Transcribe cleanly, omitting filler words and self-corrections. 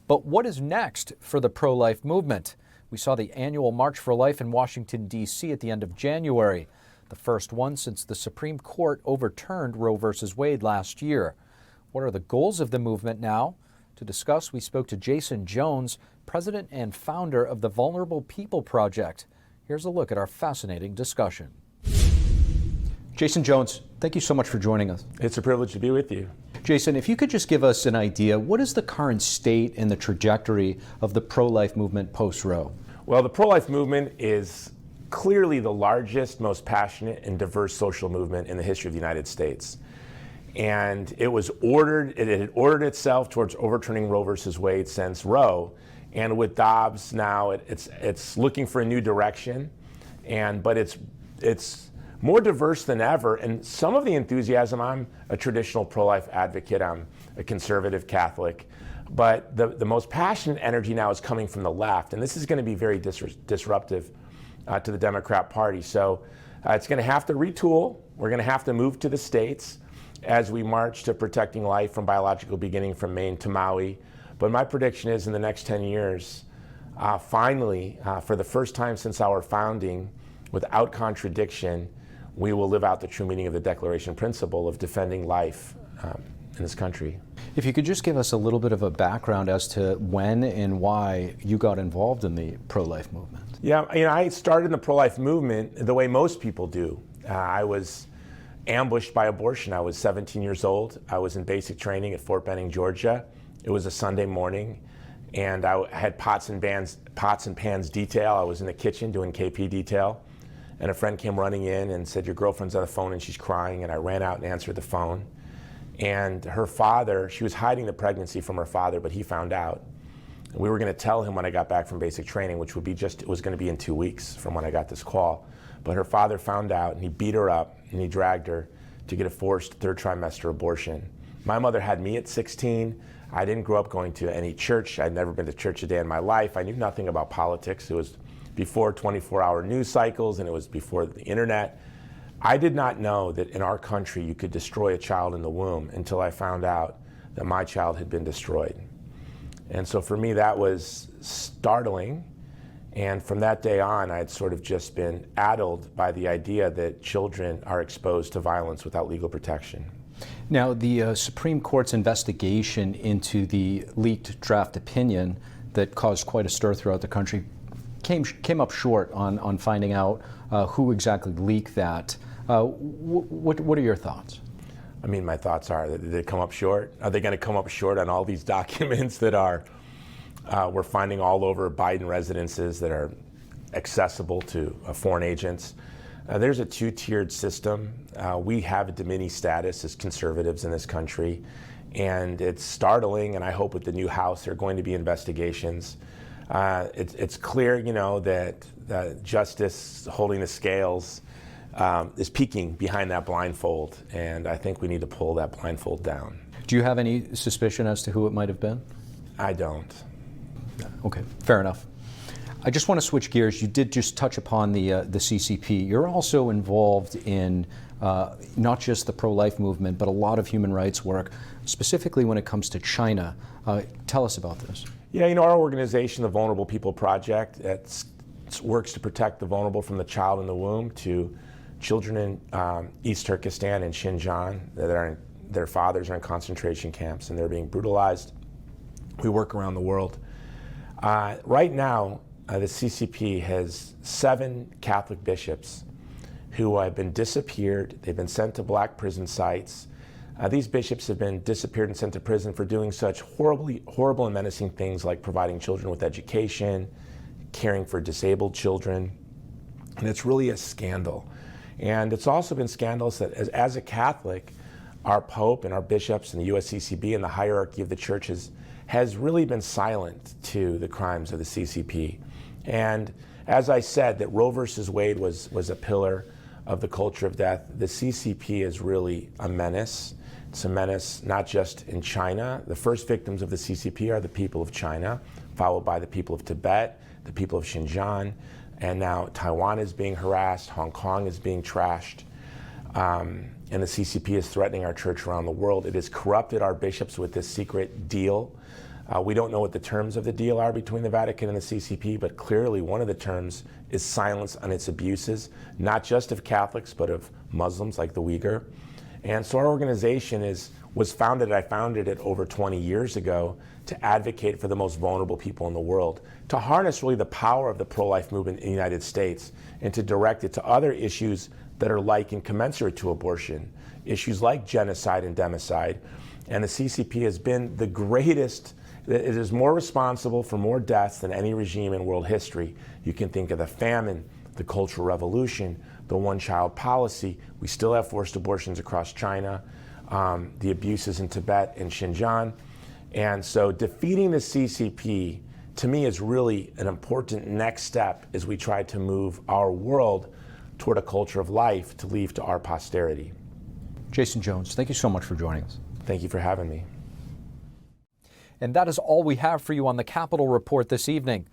But what is next for the pro-life movement? We saw the annual March for Life in Washington, D.C. at the end of January, the first one since the Supreme Court overturned Roe v. Wade last year. What are the goals of the movement now? To discuss, we spoke to Jason Jones, president and founder of the Vulnerable People Project. Here's a look at our fascinating discussion. Jason Jones, thank you so much for joining us. It's a privilege to be with you. Jason, if you could just give us an idea, what is the current state and the trajectory of the pro-life movement post-Roe? Well, the pro-life movement is clearly the largest, most passionate and diverse social movement in the history of the United States. And it had ordered itself towards overturning Roe versus Wade since Roe. And with Dobbs now, it's looking for a new direction. But it's more diverse than ever. And some of the enthusiasm, I'm a traditional pro-life advocate, I'm a conservative Catholic, but the most passionate energy now is coming from the left. And this is going to be very disruptive to the Democrat Party. So it's going to have to retool. We're going to have to move to the states as we march to protecting life from biological beginning from Maine to Maui. But my prediction is in the next 10 years, finally, for the first time since our founding, without contradiction, we will live out the true meaning of the Declaration principle of defending life in this country. If you could just give us a little bit of a background as to when and why you got involved in the pro-life movement. Yeah, I started in the pro-life movement the way most people do. I was ambushed by abortion. I was 17 years old. I was in basic training at Fort Benning, Georgia. It was a Sunday morning, and I had pots and pans detail. I was in the kitchen doing KP detail. And a friend came running in and said, "Your girlfriend's on the phone and she's crying." And I ran out and answered the phone. And her father, she was hiding the pregnancy from her father, but he found out. And we were going to tell him when I got back from basic training, which it was going to be in 2 weeks from when I got this call. But her father found out and he beat her up and he dragged her to get a forced third trimester abortion. My mother had me at 16. I didn't grow up going to any church. I'd never been to church a day in my life. I knew nothing about politics. It was before 24-hour news cycles, and it was before the internet. I did not know that in our country you could destroy a child in the womb until I found out that my child had been destroyed. And so for me that was startling, and from that day on I'd sort of just been addled by the idea that children are exposed to violence without legal protection. Now, the Supreme Court's investigation into the leaked draft opinion that caused quite a stir throughout the country came up short on finding out who exactly leaked that. What are your thoughts? I mean, my thoughts are that they come up short. Are they going to come up short on all these documents that we're finding all over Biden residences that are accessible to foreign agents? There's a two-tiered system. We have a dimini status as conservatives in this country, and it's startling, and I hope with the new House there are going to be investigations. It's clear, that justice holding the scales is peeking behind that blindfold, and I think we need to pull that blindfold down. Do you have any suspicion as to who it might have been? I don't. Okay, fair enough. I just want to switch gears. You did just touch upon the CCP. You're also involved in not just the pro-life movement, but a lot of human rights work, specifically when it comes to China. Tell us about this. Yeah, our organization, the Vulnerable People Project, it works to protect the vulnerable from the child in the womb to children in East Turkestan and Xinjiang their fathers are in concentration camps and they're being brutalized. We work around the world. Right now, the CCP has 7 Catholic bishops who have been disappeared. They've been sent to black prison sites. These bishops have been disappeared and sent to prison for doing such horrible and menacing things like providing children with education, caring for disabled children, and it's really a scandal. And it's also been scandalous that as a Catholic, our Pope and our bishops and the USCCB and the hierarchy of the churches has really been silent to the crimes of the CCP. And as I said, that Roe versus Wade was a pillar of the culture of death. The CCP is really a menace. It's a menace not just in China. The first victims of the CCP are the people of China, followed by the people of Tibet, the people of Xinjiang, and now Taiwan is being harassed, Hong Kong is being trashed, and the CCP is threatening our church around the world. It has corrupted our bishops with this secret deal We don't know what the terms of the deal are between the Vatican and the CCP, but clearly one of the terms is silence on its abuses, not just of Catholics, but of Muslims like the Uyghur. And so our organization was founded, I founded it over 20 years ago to advocate for the most vulnerable people in the world, to harness really the power of the pro-life movement in the United States and to direct it to other issues that are like and commensurate to abortion, issues like genocide and democide. And the CCP has been the greatest. It is more responsible for more deaths than any regime in world history. You can think of the famine, the Cultural Revolution, the one-child policy. We still have forced abortions across China, the abuses in Tibet and Xinjiang. And so defeating the CCP, to me, is really an important next step as we try to move our world toward a culture of life to leave to our posterity. Jason Jones, thank you so much for joining us. Thank you for having me. And that is all we have for you on the Capitol Report this evening.